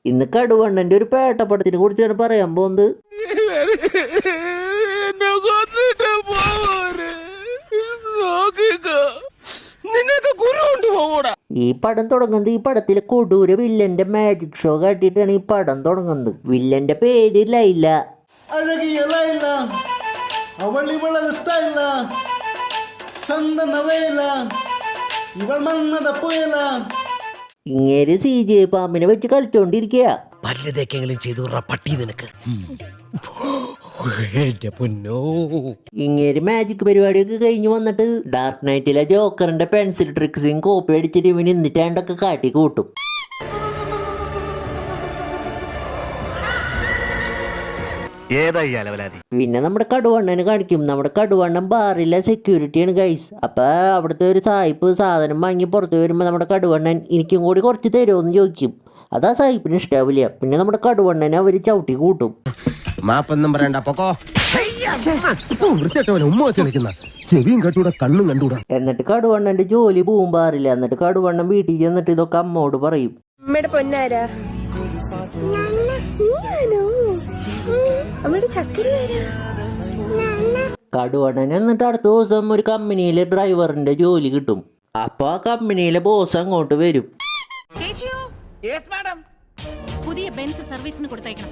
ഇന്ന് കടുവണ്ണന്റെ ഒരു പേട്ടപ്പടത്തിനെ കുറിച്ചാണ് പറയാൻ പോകുന്നത്. ഈ പടം തുടങ്ങുന്നത് ഈ പടത്തിലെ കൊടൂര വില്ലന്റെ മാജിക് ഷോ കാട്ടിയിട്ടാണ് ഈ പടം തുടങ്ങുന്നത്. വില്ലന്റെ പേര് ലൈല. ഇങ്ങേര് CJ പാമ്പിനെ വെച്ച് കളിച്ചോണ്ടിരിക്കുക. ഇങ്ങേര് മാജിക് പരിപാടിയൊക്കെ കഴിഞ്ഞ് വന്നിട്ട് ഡാർക്ക് നൈറ്റിലെ ജോക്കറിന്റെ പെൻസിൽ ട്രിക്സും കോപ്പി അടിച്ചിട്ട് ഇവന് എന്നിട്ടാണ്ടൊക്കെ കാട്ടി കൂട്ടും. പിന്നെ നമ്മുടെ കടുവണ്ണനെ കാണിക്കും. നമ്മുടെ കടുവണ്ണൻ ബാറിലെ സെക്യൂരിറ്റിയാണ് ഗൈസ്. അപ്പൊ അവിടുത്തെ ഒരു സായിപ്പ് സാധനം വാങ്ങി പുറത്ത് വരുമ്പോ നമ്മുടെ കടുവണ്ണൻ എനിക്കും കൂടി കുറച്ച് തരുമോന്ന് ചോദിക്കും. അതാ സായിപ്പിന് ഇഷ്ടാവില്ല. പിന്നെ നമ്മുടെ കടുവണ്ണനെ അവര് ചവിട്ടി കൂട്ടും. എന്നിട്ട് കടുവണ്ണന്റെ ജോലി പോവും ബാറില്ല. എന്നിട്ട് കടുവണ്ണൻ വീട്ടിൽ ചെന്നിട്ട് ഇതൊക്കെ അമ്മോട് പറയും. കടുവണ്ണൻ എന്നിട്ട് അടുത്ത ദിവസം ഒരു കമ്പനിയിലെ ഡ്രൈവറിന്റെ ജോലി കിട്ടും. അപ്പൊ ആ കമ്പനിയിലെ ബോസ് അങ്ങോട്ട് വരും. പുതിയ ബെൻസ് സർവീസിന് കൊടുത്തയക്കണം.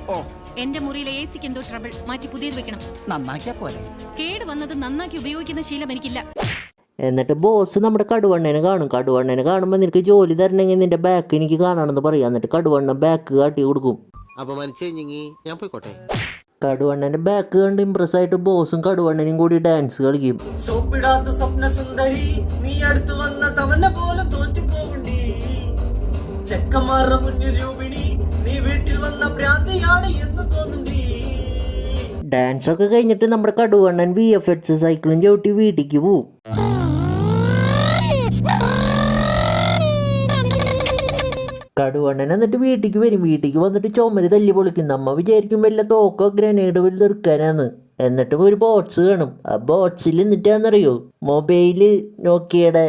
എന്റെ മുറിയിലെ AC എന്തോ ട്രബിൾ, മാറ്റി പുതിയത് വെക്കണം. നന്നാക്കിയാ പോലെ. കേട് വന്നത് നന്നാക്കി ഉപയോഗിക്കുന്ന ശീലം എനിക്കില്ല. എന്നിട്ട് ബോസ് നമ്മുടെ കടുവണ്ണനെ കാണും. കടുവണ്ണനെ കാണുമ്പോ നിനക്ക് ജോലി തരണമെങ്കിൽ നിന്റെ ബാക്ക് എനിക്ക് കാണണമെന്ന് പറയാം. എന്നിട്ട് കടുവണ്ണൻ ബാക്ക് കാട്ടി കൊടുക്കും. കടുവണ്ണന്റെ ബാക്ക് കണ്ട് ഇംപ്രസ് ആയിട്ട് ബോസും കടുവണ്ണനും കൂടി ഡാൻസ് കളിക്കും. ഡാൻസ് ഒക്കെ കഴിഞ്ഞിട്ട് നമ്മുടെ കടുവണ്ണൻ VFX സൈക്കിളും ചവിട്ടി വീട്ടിക്ക് പോവും. കടുവണ്ണൻ എന്നിട്ട് വീട്ടിക്ക് വരും. വീട്ടിക്ക് വന്നിട്ട് ചുമര് തല്ലി പൊളിക്കും. നമ്മ വിചാരിക്കും വല്ല തോക്കോ ഗ്രനേഡ് വലുത് എടുക്കാനാന്ന്. എന്നിട്ട് ഒരു ബോക്സ് കാണും. ആ ബോക്സിൽ എന്നിട്ടാന്നറിയോ മൊബൈല് നോക്കിയയുടെ.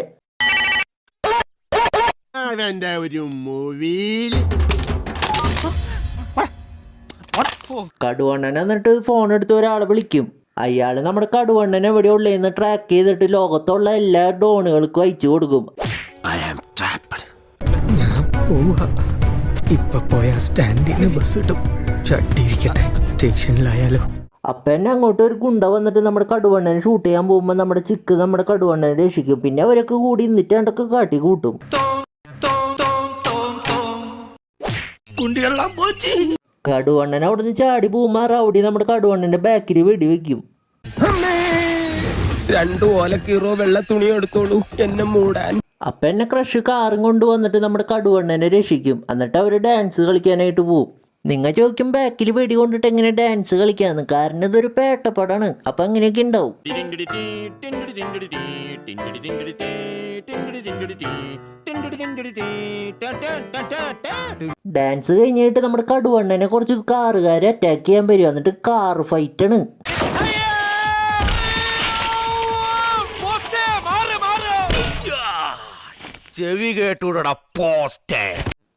കടുവണ്ണൻ എന്നിട്ട് ഫോൺ എടുത്ത് ഒരാളെ വിളിക്കും. അയാള് നമ്മുടെ കടുവണ്ണൻ എവിടെ ഉള്ളതെന്ന് ട്രാക്ക് ചെയ്തിട്ട് ലോകത്തുള്ള എല്ലാ ഡ്രോണുകൾക്കും അയച്ചു കൊടുക്കും. അപ്പൊ എന്നെ അങ്ങോട്ട് ഒരു ഗുണ്ട വന്നിട്ട് നമ്മുടെ കടുവണ്ണനെ ഷൂട്ട് ചെയ്യാൻ പോകുമ്പോ നമ്മുടെ ചിക്ക് നമ്മുടെ കടുവണ്ണനെ രക്ഷിക്കും. പിന്നെ അവരൊക്കെ കൂടി എന്നിട്ടാണ്ടൊക്കെ കാട്ടി കൂട്ടും. കടുവണ്ണൻ അവിടുന്ന് ചാടി പോകുമ്പോ റൗഡി നമ്മുടെ കടുവണ്ണന്റെ ബാക്കിൽ വെടിവെക്കും. അപ്പൊ എന്നെ ക്രഷ് കാറും കൊണ്ടുവന്നിട്ട് നമ്മുടെ കടുവണ്ണനെ രക്ഷിക്കും. എന്നിട്ട് അവര് ഡാൻസ് കളിക്കാനായിട്ട് പോവും. നിങ്ങൾ ചോദിക്കും ബാക്കിൽ വെടി കൊണ്ടിട്ട് എങ്ങനെ ഡാൻസ് കളിക്കാന്ന്. കാരണം ഇതൊരു പേട്ടപ്പടാണ്. അപ്പൊ അങ്ങനെയൊക്കെ ഉണ്ടാവും. ഡാൻസ് കഴിഞ്ഞിട്ട് നമ്മുടെ കടുവണ്ണനെ കുറച്ച് കാറുകാരെ അറ്റാക്ക് ചെയ്യാൻ വരും. എന്നിട്ട് കാർ ഫൈറ്റ് ആണ്.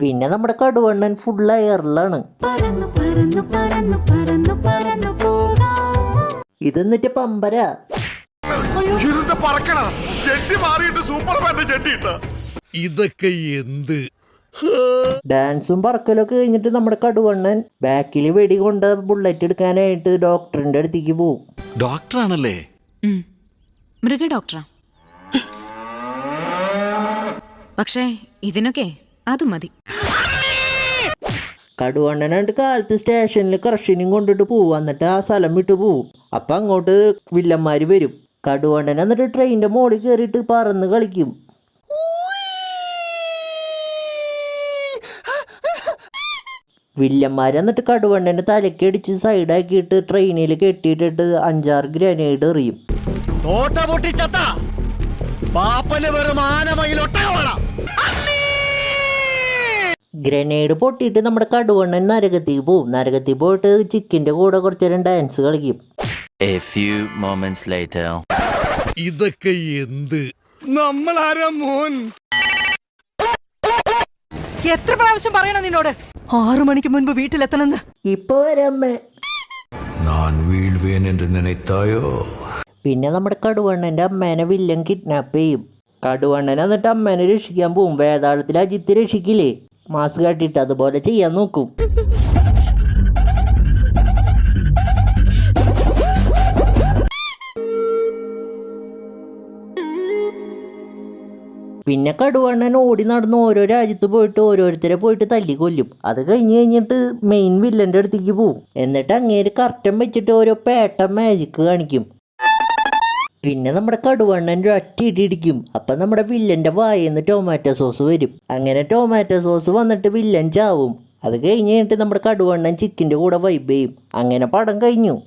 പിന്നെ നമ്മുടെ കടുവണ്ണൻ ഫുൾ എയറിലാണ്. ഇതെന്നിട്ട് പമ്പര. ഇതൊക്കെ എന്ത് ഡാൻസും പറക്കലൊക്കെ കഴിഞ്ഞിട്ട് നമ്മുടെ കടുവണ്ണൻ ബാക്കിൽ വെടി കൊണ്ട് ബുള്ളറ്റ് എടുക്കാനായിട്ട് ഡോക്ടറിന്റെ അടുത്തേക്ക് പോവും. ഡോക്ടറാണല്ലേ? മൃഗ ഡോക്ടറാ. പക്ഷേ ഇതിനൊക്കെ അത് മതി. കടുവണ്ണനായിട്ട് കാലത്ത് സ്റ്റേഷനിൽ ക്രഷിനും കൊണ്ടിട്ട് പോവും. എന്നിട്ട് ആ സ്ഥലം വിട്ട് പോവും. അപ്പൊ അങ്ങോട്ട് വില്ലന്മാര് വരും. കടുവണ്ണൻ എന്നിട്ട് ട്രെയിനിന്റെ മോളിൽ കയറിയിട്ട് പറന്ന് കളിക്കും. വില്ലന്മാർ എന്നിട്ട് കടുവണ്ണന്റെ തലക്കടിച്ച് സൈഡാക്കിയിട്ട് ട്രെയിനിൽ കെട്ടിയിട്ടിട്ട് 5-6 ഗ്രനേഡ് എറിയും. ഗ്രനേഡ് പൊട്ടിയിട്ട് നമ്മുടെ കടുവണ്ണൻ നരകത്തിൽ പോവും. നരകത്തിൽ പോയിട്ട് ചിക്കിന്റെ കൂടെ കുറച്ചു നേരം ഡാൻസ് കളിക്കും. ഇതൊക്കെ എന്ത് നമ്മളാരാ മോൻ? എത്ര പ്രാവശ്യം പറയണം നിന്നോട് 6 മണിക്ക് മുൻപ് വീട്ടിലെത്തണമെന്ന്? ഇപ്പൊ വരാമ്മേ. நான் வீழ்வேன் என்று நினைத்தாயோ? പിന്നെ നമ്മുടെ കടുവണ്ണൻ്റെ അമ്മേനെ വില്ലൻ കിഡ്നാപ്പ് ചെയ്യും. കടുവണ്ണൻ എന്നിട്ട് അമ്മേനെ രക്ഷിക്കാൻ പോവും. വേതാളത്തിൽ അജിത്ത് രക്ഷിക്കില്ലേ മാസ് കാട്ടിയിട്ട്, അതുപോലെ ചെയ്യാൻ നോക്കും. പിന്നെ കടുവണ്ണൻ ഓടി നടന്ന് ഓരോ രാജ്യത്ത് പോയിട്ട് ഓരോരുത്തരെ പോയിട്ട് തല്ലിക്കൊല്ലും. അത് കഴിഞ്ഞിട്ട് മെയിൻ വില്ലൻ്റെ അടുത്തേക്ക് പോവും. എന്നിട്ട് അങ്ങേര് കർട്ടൻ വെച്ചിട്ട് ഓരോ പേട്ട മാജിക്ക് കാണിക്കും. പിന്നെ നമ്മുടെ കടുവണ്ണൻ ഒറ്റ ഇടിക്കും. അപ്പം നമ്മുടെ വില്ലൻ്റെ വായെന്ന് ടൊമാറ്റോ സോസ് വരും. അങ്ങനെ ടൊമാറ്റോ സോസ് വന്നിട്ട് വില്ലൻ ചാവും. അത് കഴിഞ്ഞിട്ട് നമ്മുടെ കടുവണ്ണൻ ചിക്കൻ്റെ കൂടെ വൈബ് ചെയ്യും. അങ്ങനെ പടം കഴിഞ്ഞു.